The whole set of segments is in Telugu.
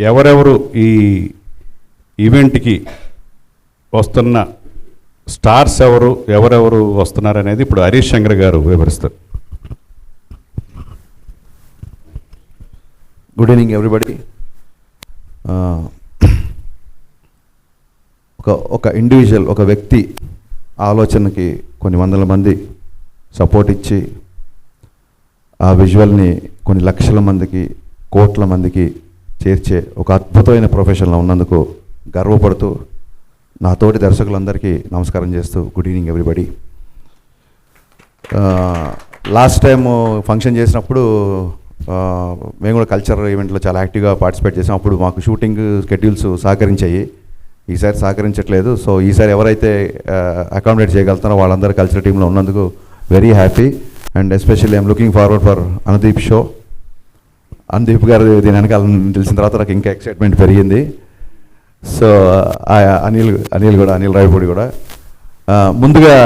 ఎవరెవరు ఈ ఈవెంట్కి వస్తున్న స్టార్స్ ఎవరెవరు వస్తున్నారనేది ఇప్పుడు హరీష్ శంకర్ గారు వివరిస్తారు. Good evening everybody. ఒక ఇండివిజువల్, ఒక వ్యక్తి ఆలోచనకి కొన్ని వందల మంది సపోర్ట్ ఇచ్చి ఆ విజువల్ని కొన్ని లక్షల మందికి, కోట్ల మందికి చేర్చే ఒక అద్భుతమైన ప్రొఫెషన్లో ఉన్నందుకు గర్వపడుతూ నా తోటి దర్శకులందరికీ నమస్కారం చేస్తూ good evening everybody. Last time function చేసినప్పుడు మేము కూడా కల్చర్ ఈవెంట్లో చాలా యాక్టివ్గా పార్టిసిపేట్ చేసాం. అప్పుడు మాకు షూటింగ్ స్కెడ్యూల్స్ సహకరించాయి. ఈసారి సహకరించట్లేదు. సో ఈసారి ఎవరైతే అకామిడేట్ చేయగలుగుతారో వాళ్ళందరూ కల్చర్ టీంలో ఉన్నందుకు very happy. And especially I'm looking forward for Anudeep show. Anudeep గారు దీని వెనకాల తెలిసిన తర్వాత నాకు ఇంకా ఎక్సైట్మెంట్ పెరిగింది. సో అనిల్ రావిపూడి కూడా ముందుగా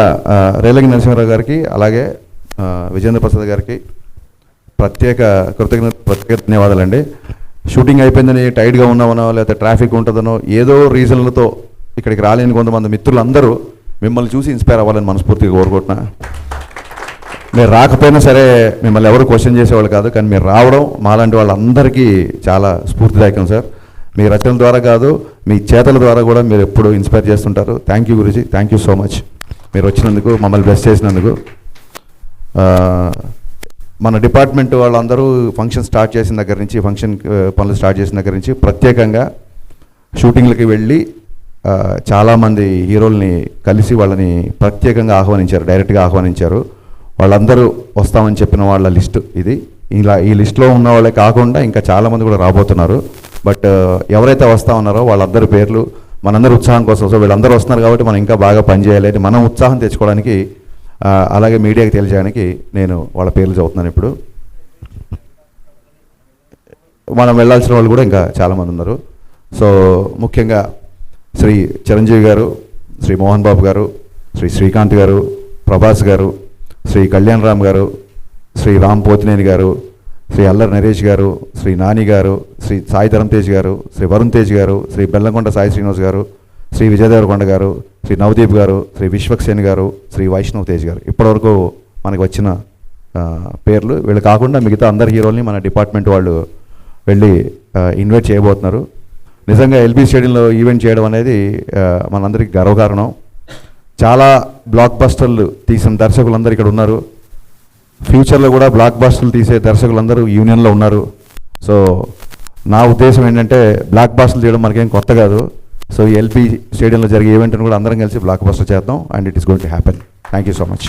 రేలంగి నరసింహారావు గారికి, అలాగే విజేంద్ర ప్రసాద్ గారికి ప్రత్యేక ధన్యవాదాలండి. షూటింగ్ అయిపోయిందని టైట్గా ఉన్నామనో, లేకపోతే ట్రాఫిక్ ఉంటుందనో, ఏదో రీజన్లతో ఇక్కడికి రాలేని కొంతమంది మిత్రులందరూ మిమ్మల్ని చూసి ఇన్స్పైర్ అవ్వాలని మనస్ఫూర్తిగా కోరుకుంటున్నా. మీరు రాకపోయినా సరే మిమ్మల్ని ఎవరు క్వశ్చన్ చేసేవాళ్ళు కాదు, కానీ మీరు రావడం మాలాంటి వాళ్ళందరికీ చాలా స్ఫూర్తిదాయకం సార్. మీ రచనల ద్వారా కాదు, మీ చేతల ద్వారా కూడా మీరు ఎప్పుడు ఇన్స్పైర్ చేస్తుంటారు. Thank you Guruji, thank you so much మీరు వచ్చినందుకు, మమ్మల్ని బ్లెస్ చేసినందుకు. మన డిపార్ట్మెంట్ వాళ్ళందరూ ఫంక్షన్ స్టార్ట్ చేసిన దగ్గర నుంచి, ఫంక్షన్ పనులు స్టార్ట్ చేసిన దగ్గర నుంచి ప్రత్యేకంగా షూటింగ్లకి వెళ్ళి చాలామంది హీరోల్ని కలిసి వాళ్ళని ప్రత్యేకంగా ఆహ్వానించారు, డైరెక్ట్గా ఆహ్వానించారు. వాళ్ళందరూ వస్తామని చెప్పిన వాళ్ళ లిస్టు ఇది. ఇలా ఈ లిస్టులో ఉన్న వాళ్ళే కాకుండా ఇంకా చాలామంది కూడా రాబోతున్నారు. బట్ ఎవరైతే వస్తూ ఉన్నారో వాళ్ళందరి పేర్లు మనందరి ఉత్సాహం కోసం. సో వీళ్ళందరూ వస్తున్నారు కాబట్టి మనం ఇంకా బాగా పనిచేయాలి అని మనం ఉత్సాహం తెచ్చుకోవడానికి, అలాగే మీడియాకి తెలియజేయడానికి నేను వాళ్ళ పేర్లు చదువుతున్నాను. ఇప్పుడు మనం వెళ్ళాల్సిన వాళ్ళు కూడా ఇంకా చాలామంది ఉన్నారు. సో ముఖ్యంగా శ్రీ చిరంజీవి గారు, శ్రీ మోహన్ బాబు గారు, శ్రీ శ్రీకాంత్ గారు, ప్రభాస్ గారు, శ్రీ కళ్యాణ్ రామ్ గారు, శ్రీ రామ్ పోతినేని గారు, శ్రీ అల్లరి నరేష్ గారు, శ్రీ నాని గారు, శ్రీ సాయి ధరమ్ తేజ్ గారు, శ్రీ వరుణ్ తేజ్ గారు, శ్రీ బెల్లంకొండ సాయి శ్రీనివాస్ గారు, శ్రీ విజయ్ దేవరకొండ గారు, శ్రీ నవదీప్ గారు, శ్రీ విశ్వక్సేన్ గారు, శ్రీ వైష్ణవ్ తేజ్ గారు. ఇప్పటివరకు మనకు వచ్చిన పేర్లు. వీళ్ళు కాకుండా మిగతా అందరు హీరోల్ని మన డిపార్ట్మెంట్ వాళ్ళు వెళ్ళి ఇన్వైట్ చేయబోతున్నారు. నిజంగా ఎల్బీ స్టేడియంలో ఈవెంట్ చేయడం అనేది మనందరికీ గర్వకారణం. చాలా బ్లాక్ బస్టర్లు తీసిన దర్శకులందరూ ఇక్కడ ఉన్నారు. ఫ్యూచర్లో కూడా బ్లాక్ బస్టర్లు తీసే దర్శకులందరూ యూనియన్లో ఉన్నారు. సో నా ఉద్దేశం ఏంటంటే బ్లాక్ బస్టర్లు చేయడం మనకేం కొత్త కాదు. సో ఈ ఎల్బీ స్టేడియంలో జరిగే ఈవెంట్ని కూడా అందరం కలిసి బ్లాక్ బస్టర్ చేద్దాం. And it is going to happen. Thank you so much.